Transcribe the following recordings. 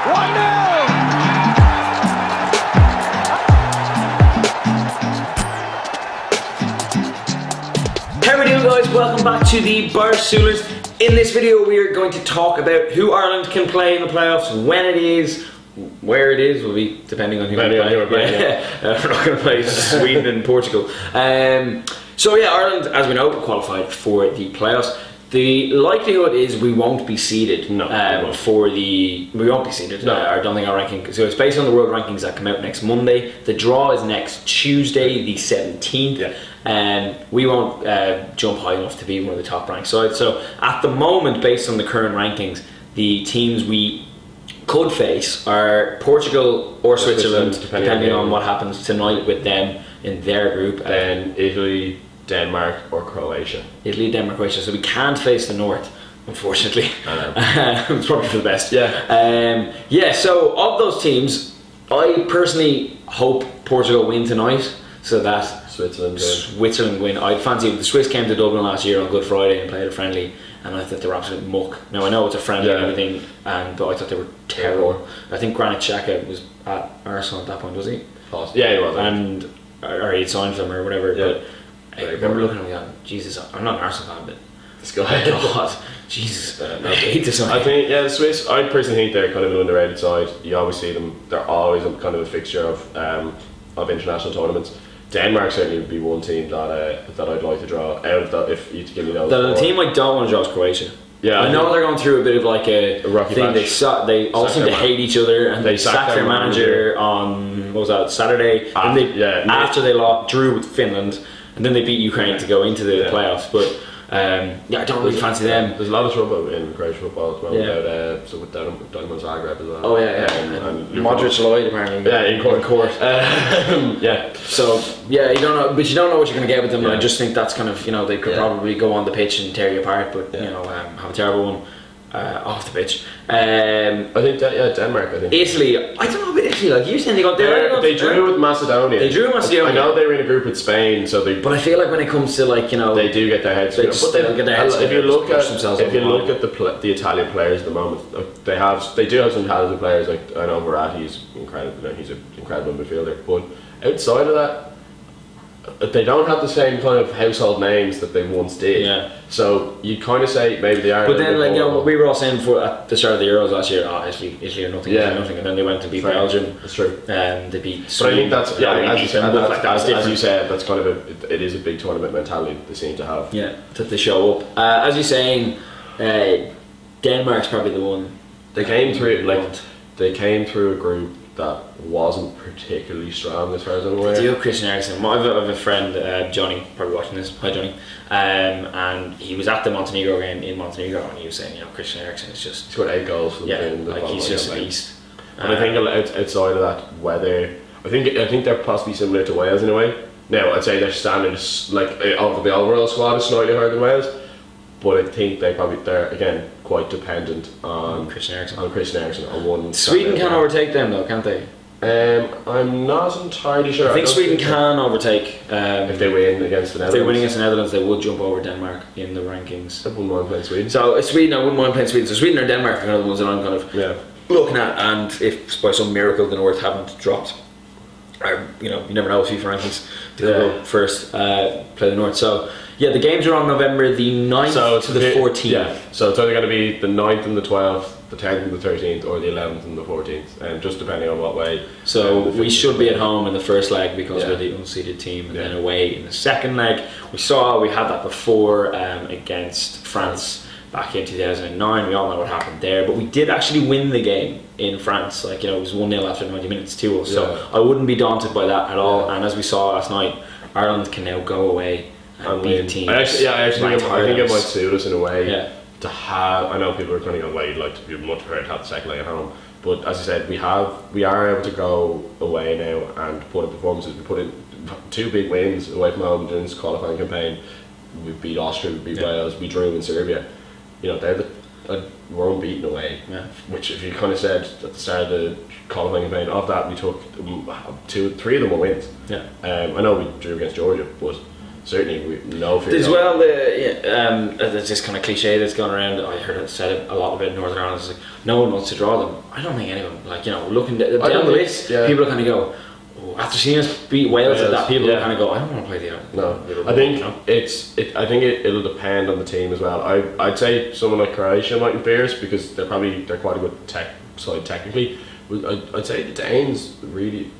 1-0. How we doing, guys? Welcome back to the Barstoolers. In this video we are going to talk about who Ireland can play in the playoffs, when it is, where it is, will be depending on who we're playing. We're not going to play Sweden and Portugal. So yeah, Ireland, as we know, qualified for the playoffs. The likelihood is we won't be seeded. No, we won't be seeded. No. I don't think our ranking. So it's based on the world rankings that come out next Monday. The draw is next Tuesday, the 17th. Yeah. We won't jump high enough to be one of the top ranked sides. So at the moment, based on the current rankings, the teams we could face are Portugal or Switzerland, depending on what happens tonight with them in their group. Then Italy, Denmark or Croatia. Italy, Denmark, Croatia. So we can't face the North, unfortunately. I know. It's probably for the best. Yeah. So of those teams, I personally hope Portugal win tonight, so that Switzerland win. I fancy the Swiss came to Dublin last year on Good Friday and played a friendly, and I thought they were absolute muck. Now I know it's a friendly and everything, but I thought they were terrible. I think Granit Xhaka was at Arsenal at that point, was he? Yeah, he was. Or he'd signed for them or whatever. Yeah. But I remember looking at him going, Jesus, I'm not an Arsenal fan, but this guy. God, Jesus, I hate this one. I think, the Swiss, I personally think they're kind of an underrated side. You always see them, they're always kind of a fixture of international tournaments. Denmark certainly would be one team that I'd like to draw out of that, if you give me those. The team I don't want to draw is Croatia. Yeah, I know they're going through a bit of like a rocky thing. patch. They all seem to hate each other, and they sacked their manager on, what was that, Saturday? After they drew with Finland, and then they beat Ukraine to go into the playoffs. But I don't really fancy them. There's a lot of trouble in Croatian football as well. Yeah. With Dynamo Zagreb as well. Oh yeah. And Modric Lloyd apparently. Yeah, in court. Yeah. So yeah, you don't know, but you don't know what you're going to get with them. Yeah. I just think that's kind of, they could probably go on the pitch and tear you apart, but have a terrible one off the pitch. I think Denmark. I think Italy. I don't know about Italy. Like you're saying, they drew with Macedonia. They drew Macedonia. I know they were in a group with Spain, so they. But I feel like when it comes to they do get their heads. If you look at the Italian players at the moment, they do have some talented players. Like I know Verratti is incredible. He's an incredible midfielder. But outside of that, they don't have the same kind of household names that they once did. Yeah. So you kind of say maybe they are. But then, we were all saying at the start of the Euros last year, Italy are nothing, nothing, and then they went to beat Belgium. That's true. They beat. But I think that's as you said, that's kind of it is a big tournament mentality they seem to have. Yeah, that they show up. As you're saying, Denmark's probably the one. They came through a group that wasn't particularly strong as far as I'm aware. They do have Christian Eriksen. I have a friend, Johnny, probably watching this. Hi Johnny. And he was at the Montenegro game in Montenegro, and he was saying, Christian Eriksen is just. He scored 8 goals. He's just a beast. And I think outside of that, I think they're possibly similar to Wales in a way. Now I'd say their standards, the overall squad, is slightly higher than Wales, but I think they're again quite dependent on Christian Eriksen. On one. Sweden can overtake them though, can't they? I'm not entirely sure. I think Sweden can overtake if they win against the Netherlands. If they win against the Netherlands, they would jump over Denmark in the rankings. I wouldn't mind playing Sweden. So Sweden, I wouldn't mind playing Sweden. So Sweden or Denmark are kind of the ones that I'm kind of looking at. And if by some miracle the North haven't dropped, or you never know with FIFA rankings, they'll go first, play the North. So yeah, the games are on November the 9th to the 14th. Yeah, so it's either going to be the 9th and the 12th, the 10th and the 13th, or the 11th and the 14th, and just depending on what way. So we should be at home in the first leg because we're the unseeded team, and then away in the second leg. We had that before against France back in 2009. We all know what happened there, but we did actually win the game in France. It was 1-0 after 90 minutes to us. So I wouldn't be daunted by that at all. And as we saw last night, Ireland can now go away and beat teams. I think it might suit us in a way to have. I know people are kind of going, you'd like to be much prepared to have the second leg at home, but as I said, we are able to go away now and put in performances. We put in 2 big wins away from home during this qualifying campaign. We beat Austria, we beat Wales, we drew in Serbia. They're we're unbeaten away. Yeah. Which, if you kind of said at the start of the qualifying campaign, of that we took 3 of them were wins. Yeah. I know we drew against Georgia, but certainly no fear. As well, there's this kind of cliche that's gone around. I heard it said a lot about Northern Ireland. It's like no one wants to draw them. I don't think anyone, like, you know, looking down the list, people kind of go, oh, after seeing us beat Wales at that, people kind of go, I don't want to play the Ireland. No, I think I think it'll depend on the team as well. I'd say someone like Croatia mightn't fear us because they're quite a good side technically. I'd say the Danes really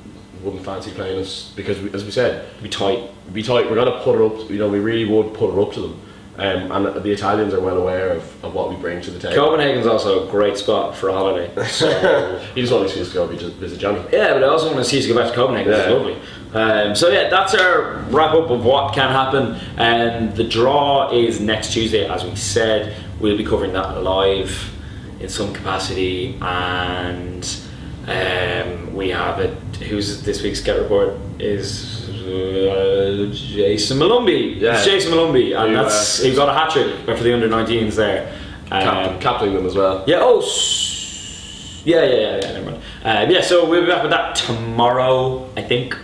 wouldn't fancy playing us because, as we said, be tight. We're going to put it up. You know, we really would put it up to them. And the Italians are well aware of what we bring to the table. Copenhagen's also a great spot for a holiday. So you just want to see us go visit Johnny. Yeah, but I also want to see us go back to Copenhagen. It's lovely. So yeah, that's our wrap up of what can happen. And the draw is next Tuesday, as we said. We'll be covering that live in some capacity, and we have it. Who's this week's Get Report is Jason Malumbi. Yeah. It's Jason Malumbi, and he got a hat-trick for the under-19s there. Captaining them as well. Yeah. Yeah. Never mind. So we'll be back with that tomorrow, I think.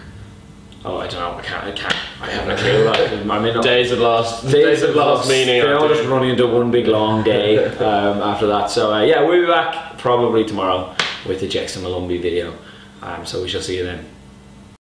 Oh, I don't know. I can't. I haven't a clue. I mean, days of lost meaning. They're all just running into one big long day after that. So we'll be back probably tomorrow with the Jason Malumbi video. So we shall see you then.